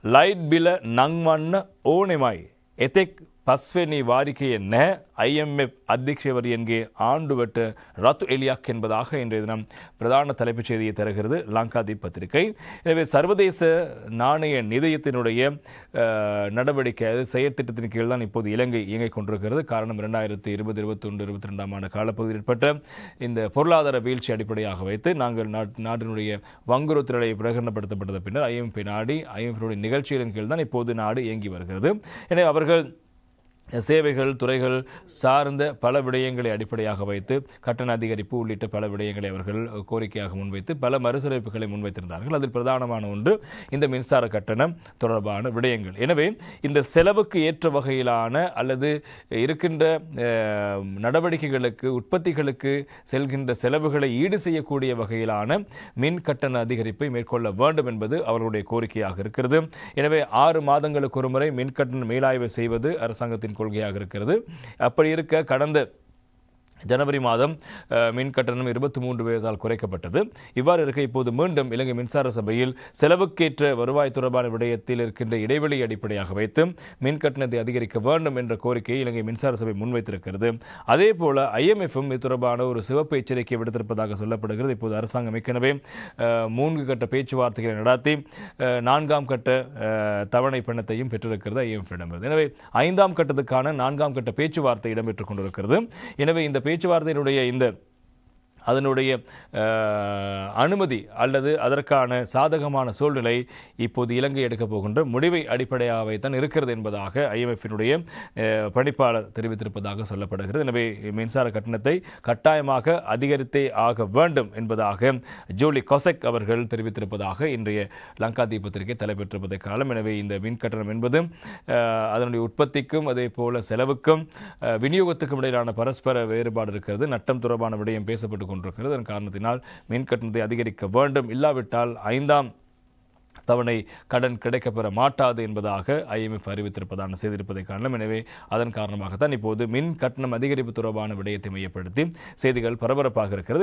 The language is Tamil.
ලයිට් බිල නංවන්න ඕනෙමයි. එතෙක් පස්වෙනි වාරිකයේ නැහැ. IMF அத்தியட்சவரியன்கே ஆண்டுவட்ட ரத்து எலியாக் என்பதாக இன்றைய தினம் பிரதான தலைப்புச் செய்தியை தருகிறது லங்காதீப் பத்திரிகை. எனவே சர்வதேச நாணய நிதியத்தினுடைய நடவடிக்கை செயற்திட்டத்தின் கீழ் தான் இப்போது இலங்கை இயங்கிக் கொண்டிருக்கிறது. காரணம் 2020, 21, 22ஆம் ஆண்டு காலப்பகுதியில் ஏற்பட்ட இந்த பொருளாதார வீழ்ச்சி அடிப்படையாக வைத்து நாங்கள் நாட்டினுடைய வங்குரோத்து நிலையை பிரகடனப்படுத்தப்பட்ட பின்னர் IMF நாடி IMF நிகழ்ச்சிகளின் கீழ் தான் இப்போது நாடு இயங்கி வருகிறது. எனவே அவர்கள் சேவைகள் துறைகள் சார்ந்த பல விடயங்களை அடிப்படையாக வைத்து கட்டண அதிகரிப்பு உள்ளிட்ட பல விடயங்களை அவர்கள் கோரிக்கையாக முன்வைத்து பல மறுசீரமைப்புகளை முன்வைத்திருந்தார்கள். அதில் பிரதானமான ஒன்று இந்த மின்சார கட்டணம் தொடர்பான விடயங்கள். எனவே இந்த செலவுக்கு ஏற்ற வகையிலான அல்லது இருக்கின்ற நடவடிக்கைகளுக்கு உற்பத்திகளுக்கு செல்கின்ற செலவுகளை ஈடு செய்யக்கூடிய வகையிலான மின் கட்டண அதிகரிப்பை மேற்கொள்ள வேண்டும் என்பது அவர்களுடைய கோரிக்கையாக இருக்கிறது. எனவே 6 மாதங்களுக்கு ஒருமுறை மின் கட்டண மேலாய்வு செய்வது அரசாங்கத்தின் கொள்கையாக இருக்கிறது. அப்படி இருக்க கடந்த ஜனவரி மாதம் மின் கட்டணம் 23% குறைக்கப்பட்டது. இவ்வாறு இருக்க இப்போது மீண்டும் இலங்கை மின்சார சபையில் செலவுக்கேற்ற வருவாய் தொடர்பான விடயத்தில் இருக்கின்ற இடைவெளி அடிப்படையாக வைத்து மின் கட்டணத்தை அதிகரிக்க வேண்டும் என்ற கோரிக்கையை இலங்கை மின்சார சபை முன்வைத்திருக்கிறது. அதே போல IMFம் இது தொடர்பான ஒரு சிவப்பு எச்சரிக்கை விடுத்திருப்பதாக சொல்லப்படுகிறது. இப்போது அரசாங்கம் ஏற்கனவே 3 கட்ட பேச்சுவார்த்தைகளை நடத்தி 4ஆம் கட்ட தவணை பணத்தையும் பெற்றிருக்கிறது IMFிடம். எனவே 5ஆம் கட்டத்துக்கான 4ஆம் கட்ட பேச்சுவார்த்தை இடம்பெற்றுக் கொண்டிருக்கிறது. எனவே இந்த பேச்சுவார்த்தையினுடைய அதனுடைய அனுமதி அல்லது அதற்கான சாதகமான சூழ்நிலை இப்போது இலங்கை எடுக்கப் போகின்ற முடிவை அடிப்படையாக வைத்தான் இருக்கிறது என்பதாக IMFினுடைய பணிப்பாளர் தெரிவித்திருப்பதாக சொல்லப்படுகிறது. எனவே மின்சார கட்டணத்தை கட்டாயமாக அதிகரித்தே ஆக வேண்டும் என்பதாக ஜூலி கொசெக் அவர்கள் தெரிவித்திருப்பதாக இன்றைய லங்காதீப் பத்திரிகை தலைப்பெற்றிருப்பதை காலம். எனவே இந்த மின் கட்டணம் என்பது அதனுடைய உற்பத்திக்கும் அதே போல செலவுக்கும் விநியோகத்துக்கும் இடையிலான பரஸ்பர வேறுபாடு இருக்கிறது. நட்டம் தொடர்பான விடயம் பேசப்பட்டு கொண்டிருக்கிறது. அதன் காரணத்தினால் மின் கட்டணத்தை அதிகரிக்க வேண்டும், இல்லாவிட்டால் 5ஆம் தவணை கடன் கிடைக்கப்பெற மாட்டாது என்பதாக IMF அறிவித்திருப்பதான செய்திருப்பதை காரணம். எனவே அதன் காரணமாகத்தான் இப்போது மின் கட்டணம் அதிகரிப்பு தொடர்பான விடயத்தை மையப்படுத்தி செய்திகள் பரபரப்பாக இருக்கிறது.